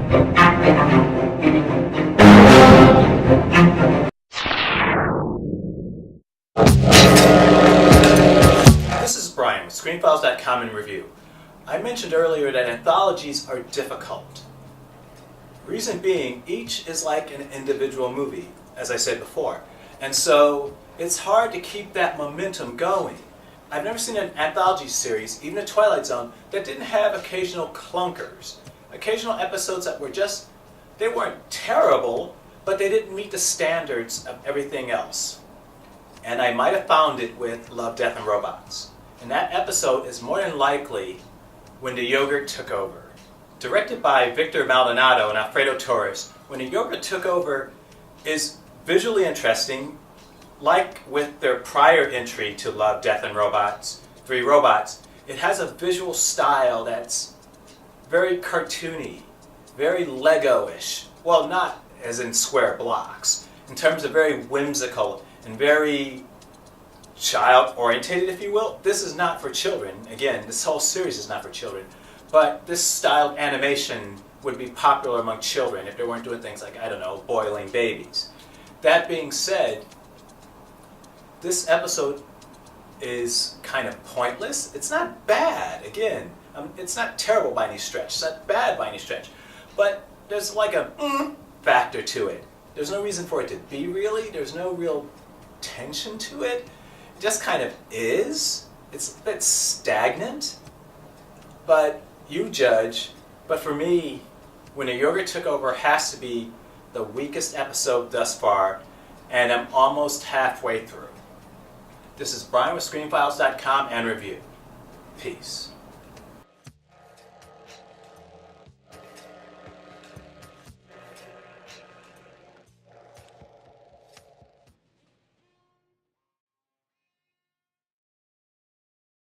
This is Brian with ScreenFiles.com in review. I mentioned earlier that anthologies are difficult. Reason being, each is like an individual movie, as I said before. And so it's hard to keep that momentum going. I've never seen an anthology series, even a Twilight Zone, that didn't have occasional clunkers. Occasional episodes that were just, they weren't terrible, but they didn't meet the standards of everything else. And I might have found it with Love, Death, and Robots. And that episode is more than likely When the Yogurt Took Over. Directed by Victor Maldonado and Alfredo Torres, When the Yogurt Took Over is visually interesting, like with their prior entry to Love, Death, and Robots, Three Robots. It has a visual style that's very cartoony, very Lego-ish. Well, not as in square blocks, in terms of very whimsical and very child-orientated, if you will. This is not for children. Again, this whole series is not for children. But this style of animation would be popular among children if they weren't doing things like, I don't know, boiling babies. That being said, this episode is kind of pointless. It's not bad, again. It's not terrible by any stretch. It's not bad by any stretch. But there's like a factor to it. There's no reason for it to be really. There's no real tension to it. It just kind of is. It's a bit stagnant. But you judge. But for me, When the Yogurt Took Over has to be the weakest episode thus far, and I'm almost halfway through. This is Brian with ScreenFiles.com and review. Peace.